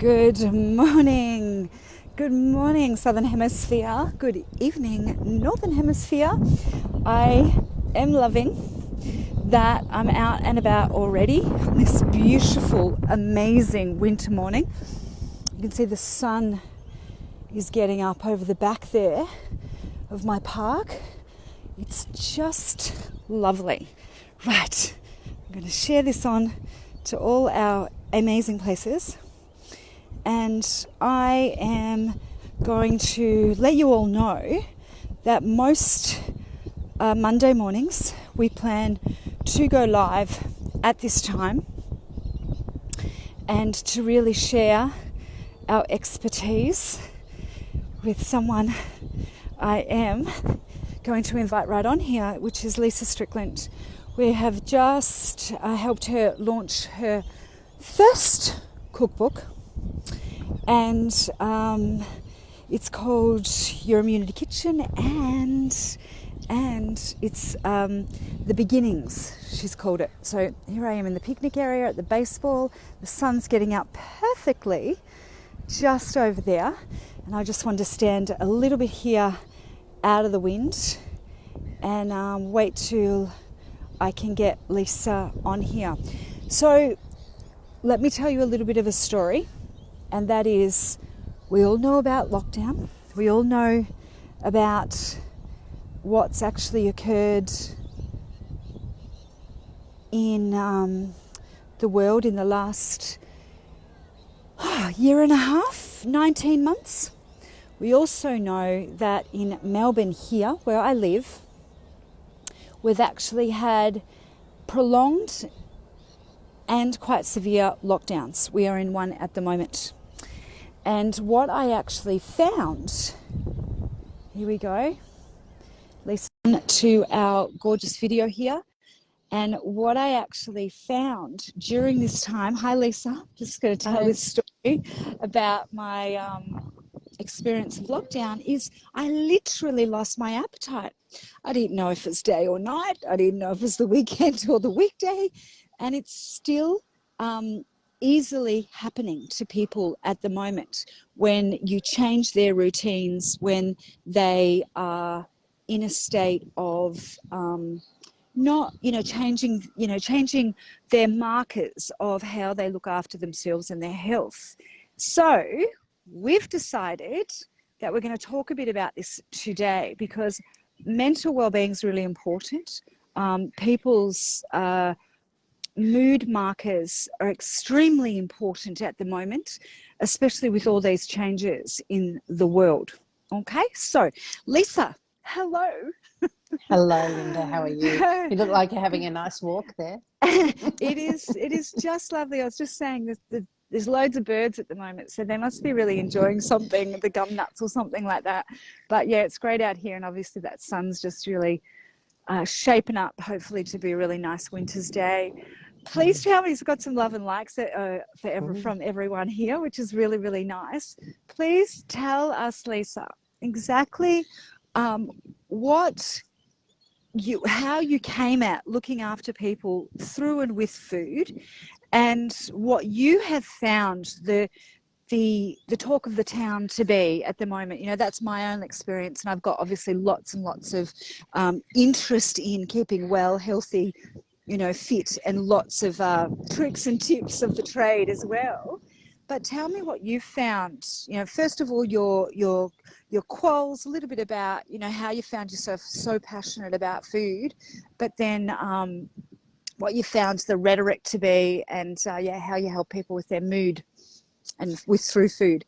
Good morning. Good morning, Southern Hemisphere. Good evening, Northern Hemisphere. I am loving that I'm out and about already on this beautiful, amazing winter morning. You can see the sun is getting up over the back there of my park. It's just lovely. Right, I'm going to share this on to all our amazing places. And I am going to let you all know that most Monday mornings we plan to go live at this time and to really share our expertise with someone I am going to invite right on here, which is Lisa Strictland. We have just helped her launch her first cookbook, and it's called Your Immunity Kitchen, and it's The Beginnings, she's called it. So here I am in the picnic area at the baseball. The sun's getting out perfectly just over there, and I just want to stand a little bit here out of the wind and wait till I can get Lisa on here. So let me tell you a little bit of a story. And that is, we all know about lockdown. We all know about what's actually occurred in the world in the last year and a half, 19 months. We also know that in Melbourne here, where I live, we've actually had prolonged and quite severe lockdowns. We are in one at the moment. And what I actually found, here we go, listen to our gorgeous video here. And what I actually found during this time, hi Lisa, just going to tell this story about my experience of lockdown, is I literally lost my appetite. I didn't know if it's day or night. I didn't know if it's the weekend or the weekday. And it's still easily happening to people at the moment when you change their routines, when they are in a state of not, changing their markers of how they look after themselves and their health. So we've decided that we're going to talk a bit about this today because mental well-being is really important. People's mood markers are extremely important at the moment, especially with all these changes in the world. Okay, so Lisa, hello. Hello, Linda. How are you? You look like you're having a nice walk there. It is just lovely. I was just saying that there's loads of birds at the moment, so they must be really enjoying something, the gum nuts or something like that. But yeah, it's great out here, and obviously that sun's just really shaping up, hopefully, to be a really nice winter's day. Please tell me he's got some love and likes from everyone here, which is really, really nice. Please tell us, Lisa, exactly how you came at looking after people through and with food, and what you have found the talk of the town to be at the moment. You know, that's my own experience, and I've got obviously lots and lots of interest in keeping well, healthy, fit, and lots of tricks and tips of the trade as well. But tell me what you found. First of all, your quals, a little bit about how you found yourself so passionate about food, but then what you found the rhetoric to be, and how you help people with their mood and through food.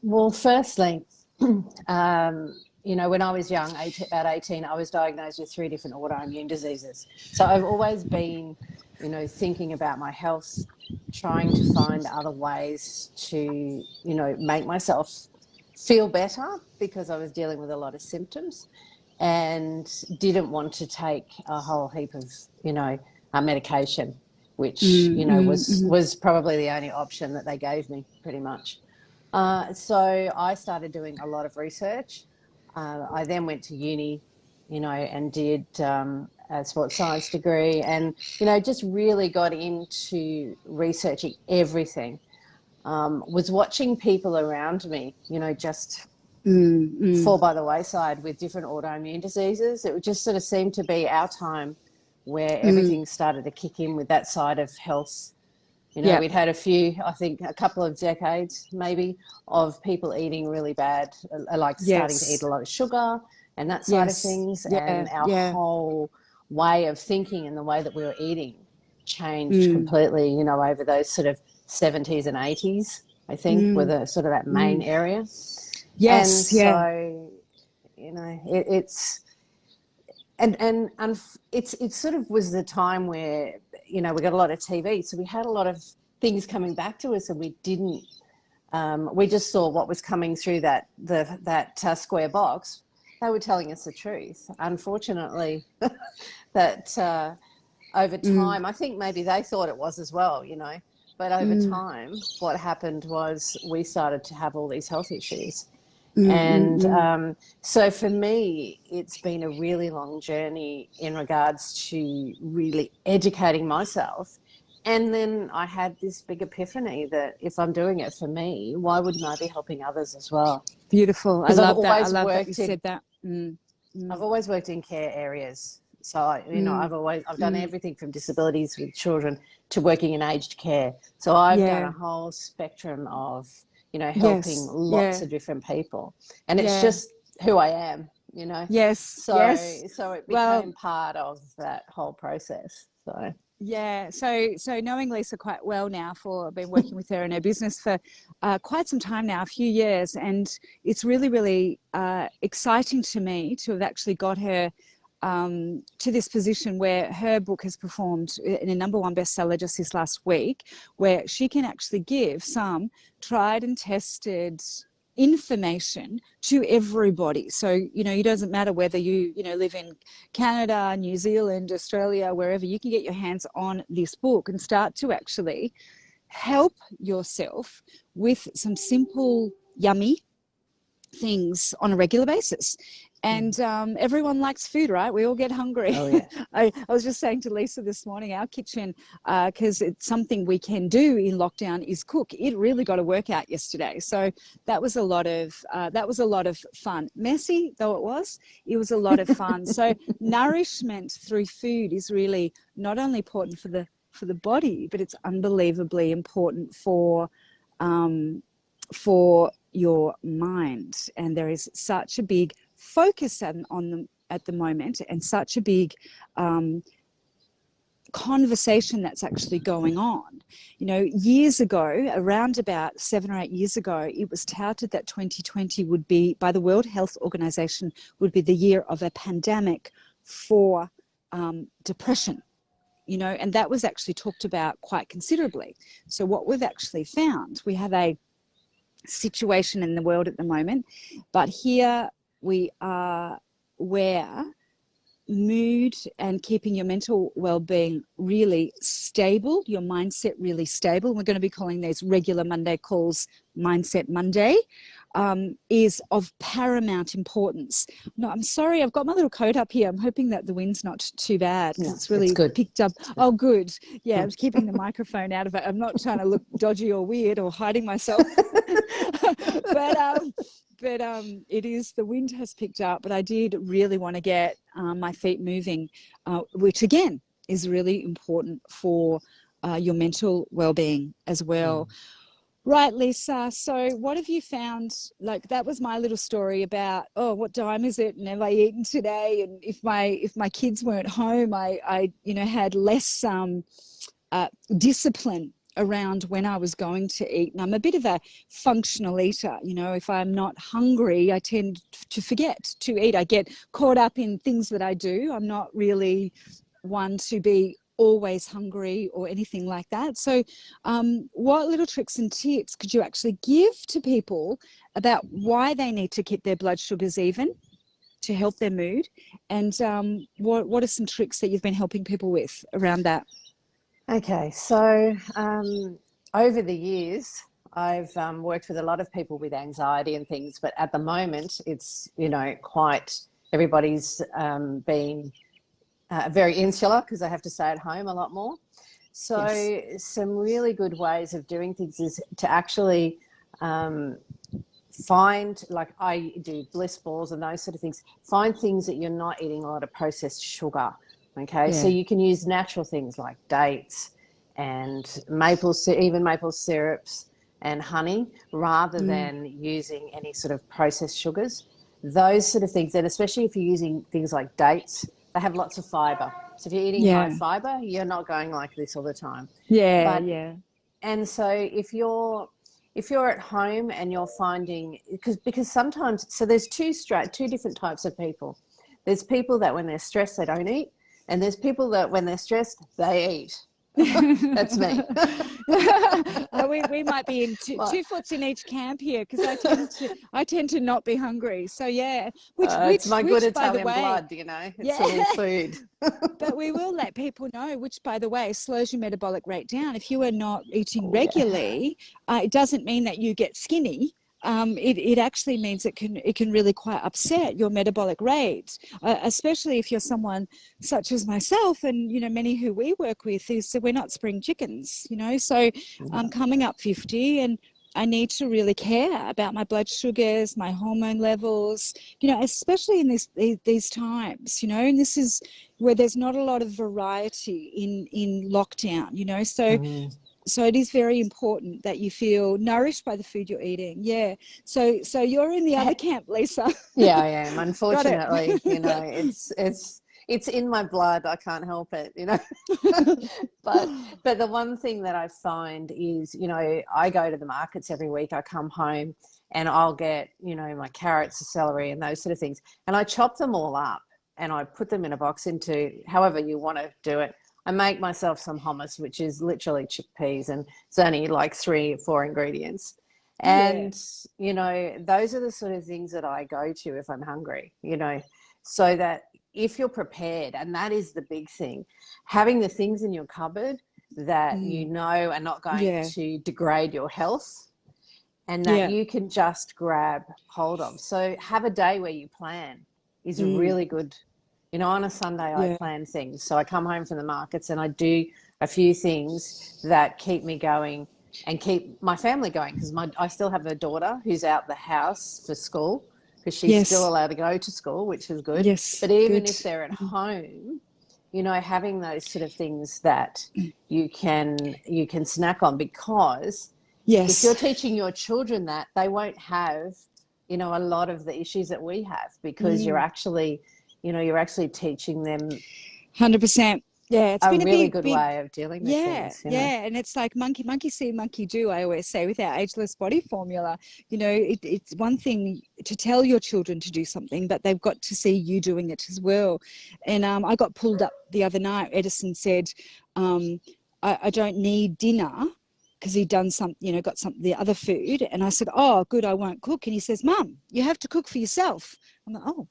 Well, firstly, when I was young, about 18, I was diagnosed with 3 different autoimmune diseases. So I've always been, thinking about my health, trying to find other ways to, make myself feel better because I was dealing with a lot of symptoms and didn't want to take a whole heap of, medication, which, was probably the only option that they gave me pretty much. So I started doing a lot of research. I then went to uni, and did a sports science degree and, just really got into researching everything. was watching people around me, you know, just fall Mm. by the wayside with different autoimmune diseases. It would just sort of seem to be our time where Mm. everything started to kick in with that side of health. You know, Yeah. we'd had I think a couple of decades maybe of people eating really bad, like starting to eat Yes. a lot of sugar and that side of Yes. things. Yeah. And our Yeah. whole way of thinking and the way that we were eating changed Mm. completely, you know, over those sort of 70s and 80s, I think, were Mm. the sort of that main Mm. area. And Yes. Yeah. so, you know, it's and it sort of was the time where, you know, we got a lot of TV, so we had a lot of things coming back to us, and we didn't. We just saw what was coming through that square box. They were telling us the truth. Unfortunately, that over Mm. time, I think maybe they thought it was as well, you know. But over Mm. time, what happened was we started to have all these health issues. Mm. Mm. And Mm. so for me, it's been a really long journey in regards to really educating myself. And then I had this big epiphany that if I'm doing it for me, why wouldn't I be helping others as well? Beautiful. I Because love that. I love that you said that. Mm. I've Mm. always worked in care areas. So, you know, Mm. I've done Mm. everything from disabilities with children to working in aged care. So I've done a Yeah. whole spectrum of, you know, helping Yes. lots Yeah. of different people. And it's Yeah. just who I am, you know. Yes. Yes. So it Well, became part of that whole process. So yeah. So knowing Lisa quite well now, for I've been working with her in her business for quite some time now, a few years, and it's really, really exciting to me to have actually got her to this position where her book has performed in a #1 bestseller just this last week, where she can actually give some tried and tested information to everybody. So, you know, it doesn't matter whether you know, live in Canada, New Zealand, Australia, wherever, you can get your hands on this book and start to actually help yourself with some simple, yummy things on a regular basis. And everyone likes food, right? We all get hungry. oh yeah. I was just saying to Lisa this morning, our kitchen, because it's something we can do in lockdown, is cook. It really got a workout yesterday, so that was a lot of fun. Messy though it was a lot of fun. So nourishment through food is really not only important for the body, but it's unbelievably important for your mind. And there is such a big focus on them at the moment, and such a big conversation that's actually going on. You know, years ago, around about 7 or 8 years ago, it was touted that 2020 would be, by the World Health Organization, would be the year of a pandemic for depression. You know, and that was actually talked about quite considerably. So what we've actually found, we have a situation in the world at the moment, but here we are, where mood and keeping your mental well-being really stable, your mindset really stable. We're going to be calling these regular Monday calls Mindset Monday, is of paramount importance. No, I'm sorry, I've got my little coat up here. I'm hoping that the wind's not too bad, because No, it's it's really good. picked up. Oh, good. Yeah, I'm keeping the microphone out of it. I'm not trying to look dodgy or weird or hiding myself. but it is, the wind has picked up, but I did really want to get my feet moving, which again is really important for your mental well-being as well. Right, Lisa. So what have you found? Like, that was my little story about, oh, what time is it? And have I eaten today? And if my kids weren't home, I you know, had less discipline around when I was going to eat. And I'm a bit of a functional eater. You know, if I'm not hungry, I tend to forget to eat. I get caught up in things that I do. I'm not really one to be always hungry or anything like that. So what little tricks and tips could you actually give to people about why they need to keep their blood sugars even to help their mood? And what are some tricks that you've been helping people with around that? Okay, so over the years, I've worked with a lot of people with anxiety and things, but at the moment, it's, you know, quite, everybody's been very insular because they have to stay at home a lot more. Yes. So some really good ways of doing things is to actually find, like I do bliss balls and those sort of things, find things that you're not eating a lot of processed sugar. Okay, so Yeah. you can use natural things like dates and even maple syrups and honey, rather than using any sort of processed sugars. Those sort of things, and especially if you're using things like dates, they have lots of fiber. So if you're eating high Yeah. fiber, you're not going like this all the time. Yeah. But Yeah. and so if you're at home and you're finding, because sometimes, so there's two different types of people. There's people that when they're stressed they don't eat, and there's people that when they're stressed they eat. That's me. We might be in two foots in each camp here, because I tend to not be hungry. So yeah, It's my good which by the Italian way, blood, it's yeah. all food. But we will let people know, which, by the way, slows your metabolic rate down. If you are not eating Oh yeah. regularly, it doesn't mean that you get skinny. It actually means it can really quite upset your metabolic rate, especially if you're someone such as myself, and many who we work with so we're not spring chickens, So I'm coming up 50, and I need to really care about my blood sugars, my hormone levels, especially in these times, and this is where there's not a lot of variety in lockdown, so it is very important that you feel nourished by the food you're eating. Yeah. So you're in the other camp, Lisa. Yeah, I am. Got it. Unfortunately, it's in my blood. I can't help it, But the one thing that I find is, I go to the markets every week. I come home and I'll get, my carrots, the celery, and those sort of things, and I chop them all up and I put them in a box into however you want to do it. I make myself some hummus, which is literally chickpeas, and it's only like 3 or 4 ingredients. And, those are the sort of things that I go to if I'm hungry, so that if you're prepared, and that is the big thing, having the things in your cupboard that are not going to degrade your health, and that you can just grab hold of. So have a day where you plan is really good. On a Sunday, I plan things. So I come home from the markets and I do a few things that keep me going and keep my family going, because I still have a daughter who's out the house for school, because she's still allowed to go to school, which is good. Yes. But even Good. if they're at home, having those sort of things that you can snack on, because if you're teaching your children that, they won't have, a lot of the issues that we have, because you're actually teaching them 100%. Yeah, it's a been a really big, good big, way of dealing with things. and it's like monkey see, monkey do. I always say, with our ageless body formula, it's one thing to tell your children to do something, but they've got to see you doing it as well. And I got pulled up the other night. Edison said, I don't need dinner, because he'd done something, got some the other food, and I said, oh, good, I won't cook. And he says, Mum, you have to cook for yourself. I'm like, oh,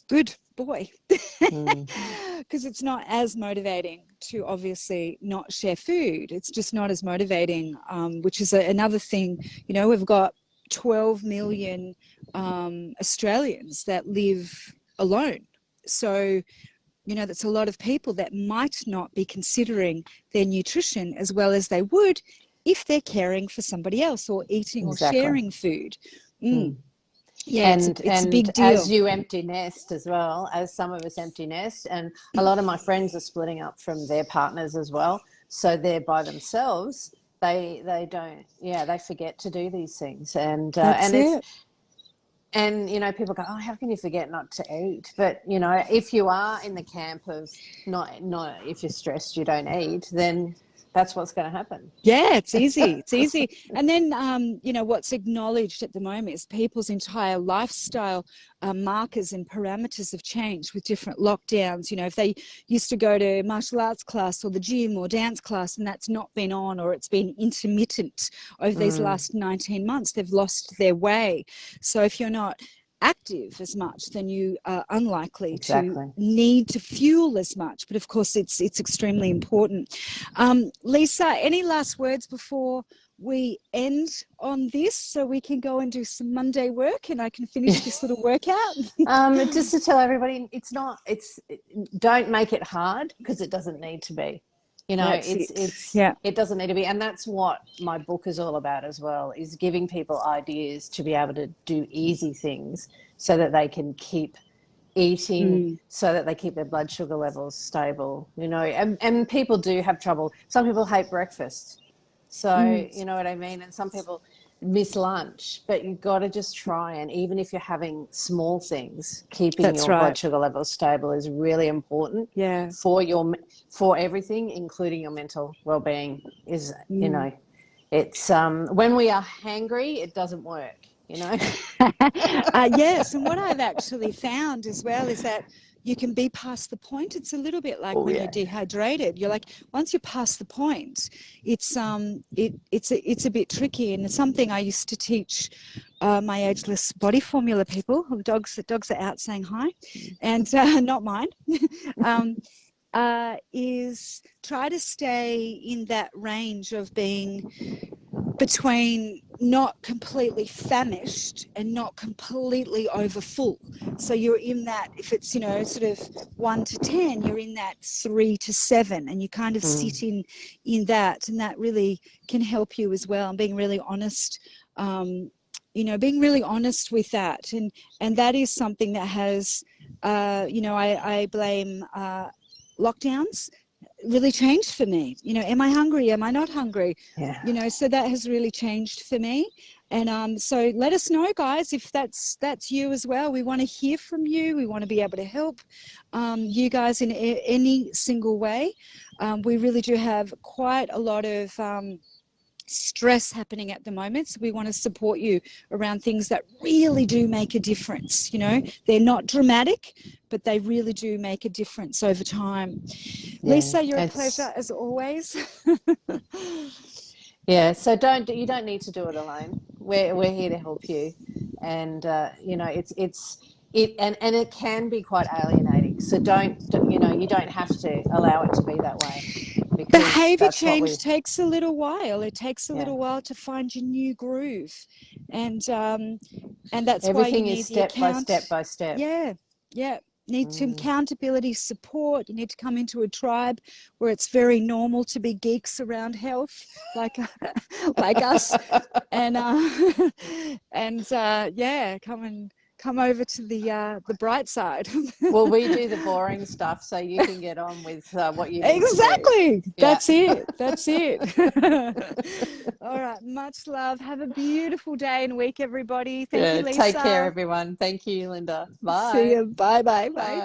good boy. Because it's not as motivating to obviously not share food. It's just not as motivating, which is another thing. We've got 12 million Australians that live alone. So, that's a lot of people that might not be considering their nutrition as well as they would if they're caring for somebody else or eating or sharing food. Yeah, it's a big deal. As you empty nest as well, as some of us empty nest, and a lot of my friends are splitting up from their partners as well, so they're by themselves. They don't, they forget to do these things, and people go, oh, how can you forget not to eat? But if you are in the camp of not if you're stressed you don't eat, then that's what's going to happen. Yeah, it's easy. It's easy. And then, what's acknowledged at the moment is people's entire lifestyle markers and parameters have changed with different lockdowns. If they used to go to martial arts class or the gym or dance class, and that's not been on, or it's been intermittent over these last 19 months, they've lost their way. So if you're not active as much, then you are unlikely to need to fuel as much. But of course, it's extremely important. Lisa, any last words before we end on this, so we can go and do some Monday work and I can finish this little workout? Just to tell everybody, don't make it hard, because it doesn't need to be. You know, That's it. Yeah. it doesn't need to be, and that's what my book is all about as well, is giving people ideas to be able to do easy things so that they can keep eating, Mm. so that they keep their blood sugar levels stable, you know. And people do have trouble. Some people hate breakfast. So, Mm. you know what I mean? And some people miss lunch, but you've got to just try. And even if you're having small things, keeping That's your blood right. sugar levels stable is really important Yeah. for for everything, including your mental well-being. Is, you Mm. know, it's when we are hangry, it doesn't work, you know. Yes, and what I've actually found as well is that you can be past the point. It's a little bit like Oh when you're yeah. dehydrated. You're like, once you're past the point, it's a bit tricky. And it's something I used to teach my ageless body formula people. Dogs are out saying hi, and not mine. um, is try to stay in that range of being between not completely famished and not completely over full. So you're in that, if it's, you know, sort of 1 to 10, you're in that 3 to 7, and you kind of sit in that, and that really can help you as well. And being really honest, being really honest with that, and that is something that has, I blame lockdowns really changed for me. You know, am I hungry? Am I not hungry? Yeah. You know, so that has really changed for me. And so let us know, guys, if that's you as well. We want to hear from you. We want to be able to help you guys in any single way. We really do have quite a lot of stress happening at the moment, so we want to support you around things that really do make a difference. You know, they're not dramatic, but they really do make a difference over time. Yeah, Lisa, you're a it's pleasure as always. yeah. So you don't need to do it alone. We're here to help you, and you know, and it can be quite alienating. So you know, you don't have to allow it to be that way, because Behavior that's what change we, takes a little while. It takes a yeah. little while to find your new groove, and that's why you Everything is need the step by step account. by step. Yeah, yeah. Need some Mm. accountability support. You need to come into a tribe where it's very normal to be geeks around health, like like us, and yeah, come over to the bright side. Well, we do the boring stuff, so you can get on with what you need to do. Exactly. Yeah. That's it. That's it. All right. Much love. Have a beautiful day and week, everybody. Thank you, Yeah. Take care, Lisa. everyone. Thank you, Linda. See Bye. you. Bye bye. Bye. Bye.